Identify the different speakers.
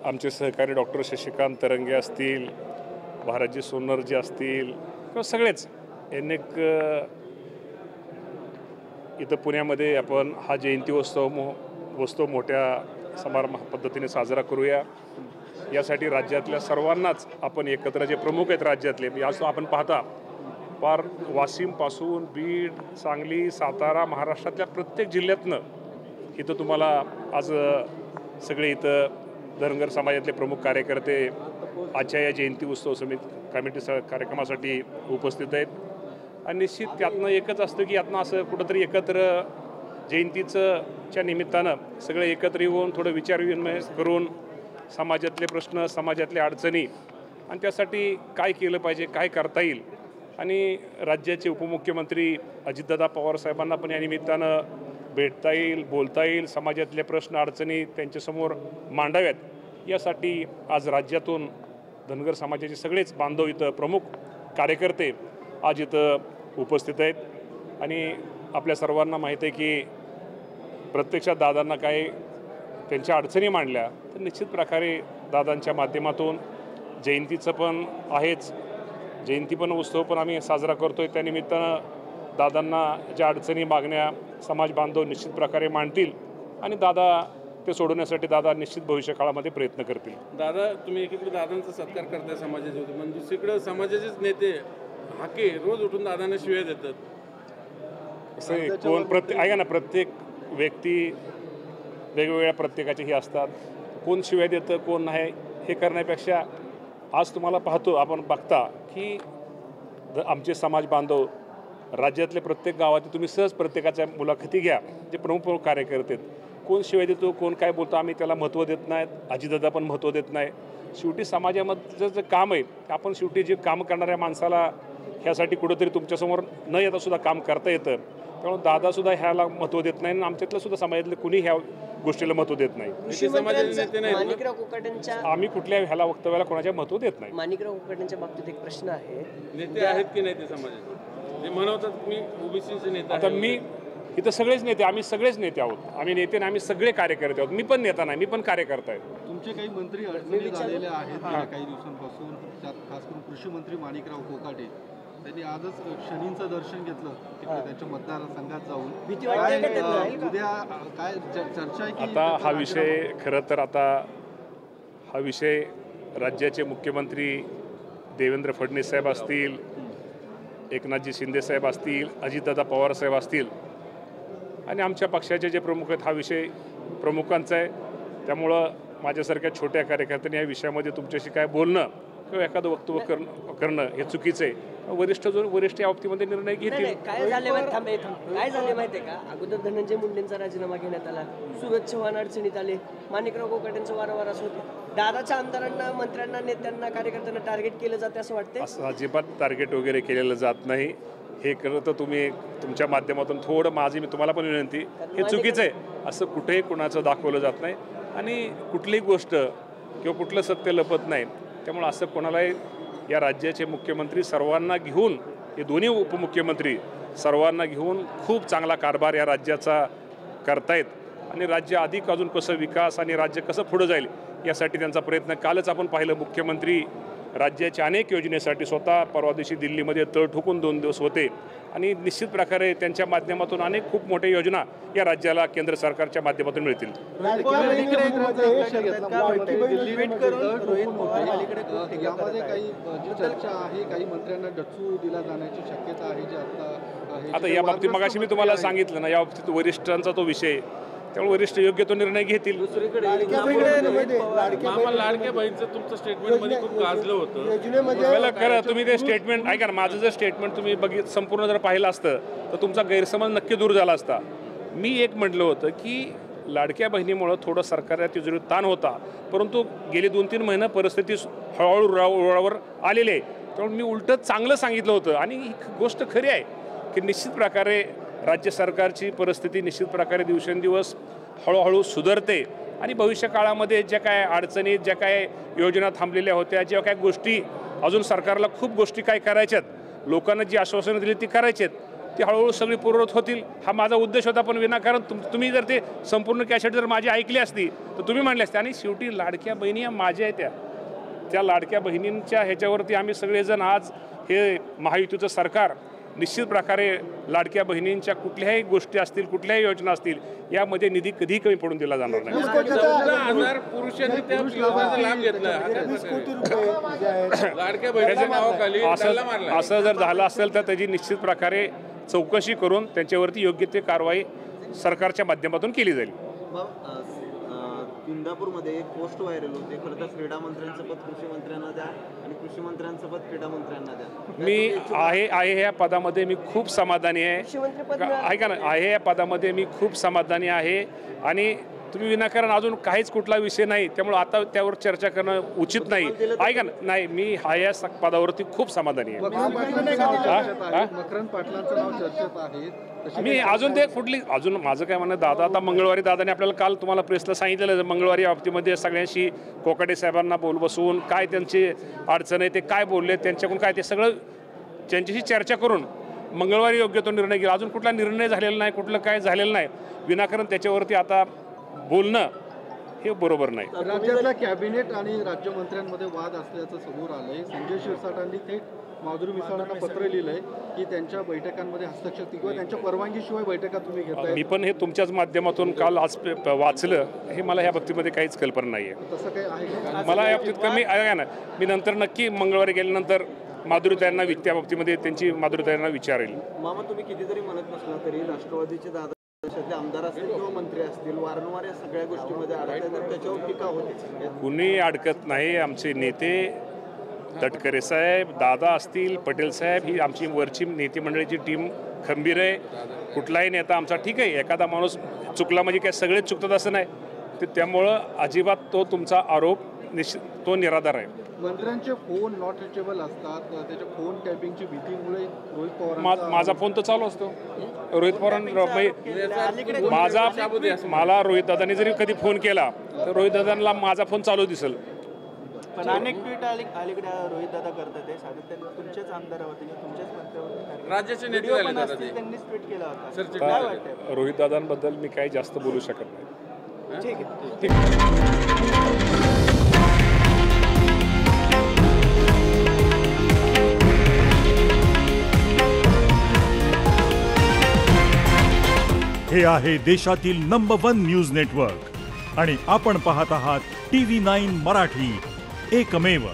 Speaker 1: आमचे सहकारी डॉक्टर शशिकांत तरंगे असतील, भारतजी सोनरजी असतील किंवा सगळेच अनेक इथं पुण्यामध्ये आपण हा जयंती उत्सव मोठ्या समारंभ पद्धतीने साजरा करूया। यासाठी राज्यातल्या सर्वांनाच आपण एकत्र जे प्रमुख आहेत राज्यातले यासह आपण पाहता पार वाशिमपासून बीड, सांगली, सातारा, महाराष्ट्रातल्या प्रत्येक जिल्ह्यातनं इथं तुम्हाला आज सगळे इथं धनगर समाजातले प्रमुख कार्यकर्ते आजच्या या जयंती उत्सव कमिटी कार्यक्रमासाठी उपस्थित आहेत। आणि निश्चित त्यातनं एकच असतं की यातनं असं कुठंतरी एकत्र जयंतीच्या निमित्तानं सगळे एकत्र येऊन थोडं विचारविनिमय करून समाजातले प्रश्न, समाजातल्या अडचणी आणि त्यासाठी काय केलं पाहिजे, काय करता येईल आणि राज्याचे उपमुख्यमंत्री अजितदादा पवार साहेबांना पण या निमित्तानं भेटता येईल, बोलता येईल, समाजातले प्रश्न अडचणी त्यांच्यासमोर मांडाव्यात यासाठी आज राज्यातून धनगर समाजाचे सगळेच बांधव इथं प्रमुख कार्यकर्ते आज इथं उपस्थित आहेत। आणि आपल्या सर्वांना माहीत आहे की प्रत्यक्षात दादांना काय त्यांच्या अडचणी मांडल्या तर निश्चित प्रकारे दादांच्या माध्यमातून जयंतीचं पण आहेच, जयंती पण उत्सव पण आम्ही साजरा करतोय। त्यानिमित्तानं दादांना ज्या अडचणी मागण्या समाज बांधव निश्चित प्रकारे मांडतील आणि दादा ते सोडवण्यासाठी दादा निश्चित भविष्य काळामध्ये प्रयत्न करतील।
Speaker 2: दादा तुम्ही एकीकडे दादांचा सत्कार करताय समाजाचे होते पण दुसरीकडे समाजाचेच नेते हाके रोज उठून दादांना शिव्या देतात।
Speaker 1: कोण ऐका ना, प्रत्येक व्यक्ती वेगवेगळ्या प्रत्येकाचे हे असतात, कोण शिव्या देतं कोण नाही हे करण्यापेक्षा आज तुम्हाला पाहतो आपण बघता की आमचे समाज बांधव राज्यातले प्रत्येक गावात तुम्ही सहज प्रत्येकाच्या मुलाखती घ्या, जे प्रमुख कार्यकर्ते आहेत, कोण शिवाय देतो कोण काय बोलतो आम्ही त्याला महत्त्व देत नाहीत, अजितदादा पण महत्त्व देत नाही। शेवटी समाजामधलं जे काम आहे आपण शेवटी जे काम करणाऱ्या माणसाला ह्यासाठी कुठंतरी तुमच्यासमोर न येता सुद्धा काम करता येतं, त्यामुळे दादासुद्धा ह्याला महत्त्व देत नाही आणि आमच्यातलं सुद्धा समाजातले कुणी ह्या गोष्टीला महत्त्व देत नाही। आम्ही कुठल्या ह्याला वक्तव्याला कोणाच्या महत्त्व देत नाही।
Speaker 3: माणिकराव कोकाटेंच्या बाबतीत एक प्रश्न आहे,
Speaker 2: नेते आहेत की नाही ते समाजाचे ते म्हणतात मी ओबीसीचे नेते।
Speaker 1: आता मी इथं सगळेच नेते, आम्ही सगळेच नेते आहोत, आम्ही नेते आणि आम्ही सगळे कार्यकर्ते आहोत। मी पण नेता नाही, मी पण कार्यकर्ता आहे।
Speaker 4: तुमचे काही मंत्री अडचणी झालेले आहेत काही दिवसांपासून, त्यात खास करून कृषी मंत्री माणिकराव कोकाटे त्यांनी आजच शनींचं दर्शन घेतलं तिकडे त्यांच्या मतदारसंघात जाऊन, उद्या काय चर्चा आहे?
Speaker 1: आता हा विषय खरं तर आता हा विषय राज्याचे मुख्यमंत्री देवेंद्र फडणवीस साहेब असतील, एकनाथजी शिंदे साहेब असतील, अजितदादा पवार साहेब असतील आणि आमच्या पक्षाचे जे प्रमुख आहेत हा विषय प्रमुखांचा आहे। त्यामुळं माझ्यासारख्या छोट्या कार्यकर्त्यांनी या विषयामध्ये तुमच्याशी काय बोलणं किंवा एखादं वक्तव्य करणं हे चुकीचं आहे। वरिष्ठ या बाबतीमध्ये निर्णय घेतील।
Speaker 3: काय झाले माहिती आहे का, अगोदर धनंजय मुंडेंचा राजीनामा घेण्यात आला, सुरज चव्हाण अडचणीत आले, माणिकराव कोकाटेंचं वारंवार असं होते। दादाच्या आम्दारांना, मंत्र्यांना, नेत्यांना, कार्यकर्त्यांना टार्गेट केलं जाते असं वाटतं?
Speaker 1: असं अजिबात टार्गेट वगैरे केलेलं जात नाही। हे करत तर तुम्ही तुमच्या माध्यमातून थोडं मी तुम्हाला पण विनंती, हे चुकीचं आहे, असं कुठेही कुणाचं दाखवलं जात नाही आणि कुठलीही गोष्ट किंवा कुठलं सत्य लपत नाही। त्यामुळे असं कोणालाही या राज्याचे मुख्यमंत्री सर्वांना घेऊन, हे दोन्ही उपमुख्यमंत्री सर्वांना घेऊन खूप चांगला कारभार या राज्याचा करतायत आणि राज्य अधिक अजून कसं विकास आणि राज्य कसं पुढं जाईल यासाठी त्यांचा प्रयत्न। कालच आपण पाहिलं मुख्यमंत्री राज्याच्या अनेक योजनेसाठी स्वतः परवा दिवशी दिल्लीमध्ये तळ ठोकून 2 दिवस होते आणि निश्चित प्रकारे त्यांच्या माध्यमातून अनेक खूप मोठ्या योजना या राज्याला केंद्र सरकारच्या माध्यमातून मिळतील। आता या बाबतीत मगाशी मी तुम्हाला सांगितलं ना, या बाबतीत वरिष्ठांचा तो विषय, त्यामुळे वरिष्ठ योग्य तो निर्णय घेतील।
Speaker 2: लाडक्या बहिणीचं तुमचं स्टेटमेंट मध्ये खूप गाजलं होतं,
Speaker 1: खरं तुम्ही ते स्टेटमेंट ऐका ना, माझं जर स्टेटमेंट तुम्ही संपूर्ण जर पाहिलं असतं तर तुमचा गैरसमज नक्की दूर झाला असता। मी एक म्हटलं होतं की लाडक्या बहिणीमुळं थोडं सरकारच्या तिजोरीत ताण होता, परंतु गेली 2-3 महिने परिस्थिती हळूहळू रुळावर आलेली आहे, त्यामुळे मी उलटं चांगलं सांगितलं होतं आणि ही गोष्ट खरी आहे की निश्चित प्रकारे राज्य सरकारची परिस्थिती निश्चित प्रकारे दिवसेंदिवस हळूहळू सुधारते आणि भविष्य काळामध्ये ज्या काय अडचणी, ज्या काय योजना थांबलेल्या होत्या, ज्या काय गोष्टी अजून सरकारला खूप गोष्टी काय करायच्यात, लोकांना जी आश्वासनं दिली ती करायची आहेत, ती हळूहळू सगळी पूर्ववत होतील हा माझा उद्देश होता. पण विनाकारण तुम्ही जर ते संपूर्ण कॅसेट जर माझी ऐकली असती तर तुम्ही म्हणले असते. आणि शेवटी लाडक्या बहिणी या माझ्या आहेत, त्या लाडक्या बहिणींच्या ह्याच्यावरती आम्ही सगळेजण आज हे महायुतीचं सरकार निश्चित प्रकारे लाडक्या बहिणींच्या कुठल्याही गोष्टी असतील, कुठल्याही योजना असतील, यामध्ये निधी कधीही कमी पडून दिला जाणार नाही.
Speaker 2: 14,000 पुरुषांनी त्या योजनेचा लाभ घेतला. लाडक्या बहिणीच्या नावाखाली त्याला मारला.
Speaker 1: असं जर झालं असेल तर त्याची निश्चित प्रकारे चौकशी करून त्यांच्यावरती योग्य ते कारवाई सरकारच्या माध्यमातून केली जाईल.
Speaker 5: इंदापूरमध्ये एक पोस्ट व्हायरल होते. खरं तर क्रीडा मंत्र्यांचं पद कृषी मंत्र्यांना द्या आणि कृषी मंत्र्यांचं पद क्रीडा मंत्र्यांना द्या.
Speaker 1: मी आहे ह्या पदामध्ये मी खूप समाधानी आहे. ऐका ना, आहे या पदामध्ये मी खूप समाधानी आहे. आणि तुम्ही विनाकारण अजून काहीच कुठला विषय नाही, त्यामुळे आता त्यावर चर्चा करणं उचित नाही. ऐका ना, नाही, मी या पदावरती खूप समाधानी आहे.
Speaker 4: मकरंद पाटलांचं नाव चर्चेत आहे.
Speaker 1: मी अजून ते अजून माझं काय म्हणणं, दादा आता मंगळवारी दादाने आपल्याला काल तुम्हाला प्रेसला सांगितलेलं, मंगळवारी बाबतीमध्ये सगळ्यांशी कोकाटे साहेबांना बसून काय त्यांची अडचण आहे ते काय बोलले, त्यांच्याकडून काय ते सगळं त्यांच्याशी चर्चा करून मंगळवारी योग्य तो निर्णय घेईल. अजून कुठला निर्णय झालेला नाही, कुठलं काय झालेलं नाही. विनाकारण त्याच्यावरती आता बोलणं हे बरोबर नाही.
Speaker 4: राज्यातल्या कॅबिनेट आणि राज्यमंत्र्यांमध्ये वाद असल्याचं समोर आलंय. संजय शिरसाटांनी थेट माधुरी मिसाळांना पत्र लिहिलंय की त्यांच्या बैठकांमध्ये हस्तक्षेप किंवा त्यांच्या परवानगीशिवाय बैठका तुम्ही घेताय.
Speaker 1: मी पण हे तुमच्याच माध्यमातून काल आज वाचलं. हे मला या बाबतीमध्ये काहीच कल्पना नाही आहे.
Speaker 4: तसं काही आहे का?
Speaker 1: मला या बाबतीत कमी आहे ना. मी नंतर नक्की मंगळवारी गेल्यानंतर माधुरीताईंना त्या बाबतीमध्ये त्यांची माधुरीताईंना विचारेल.
Speaker 5: मामा, तुम्ही कितीतरी म्हणत नसला तरी राष्ट्रवादीचे दादा देशातले आमदार असतील किंवा मंत्री असतील वारंवार या सगळ्या गोष्टीमध्ये अडकतात, तर त्याच्यावर टीका होते.
Speaker 1: कुणी अडकत नाही. आमचे नेते तटकरे साहेब, दादा असतील, पटेल साहेब, ही आमची वरची नेते मंडळीची टीम खंबीर आहे. कुठलाही नेता आमचा ठीक आहे, एखादा माणूस चुकला म्हणजे काय सगळेच चुकतात असं नाही. तर त्यामुळं अजिबात तो तुमचा आरोप तो निराधार आहे.
Speaker 4: मंत्र्यांचे फोन नॉट रिचेबल असतात, त्याच्या फोन टॅपिंगची भीतीमुळे रोहित पवार
Speaker 1: माझा फोन तर चालू असतो. रोहित पवारांना मला रोहित दादांनी जरी कधी फोन केला तर रोहित दादांना माझा फोन चालू दिसेल.
Speaker 6: पण अनेक ट्विट अलीकडे रोहित दादा करतात ते सातत्याने तुमचेच आमदार होते, तुमचेच मंत्री
Speaker 2: राज्याचे नेते झाले दादा ते.
Speaker 6: त्यांनीच ट्विट केला होता. काय वाटतं?
Speaker 1: रोहित दादांबद्दल मी काही जास्त बोलू शकत नाही.
Speaker 6: ठीक आहे.
Speaker 7: हे आहे देशातील नंबर 1 न्यूज नेटवर्क आणि आपण पाहत आहात TV9 मराठी, एकमेव.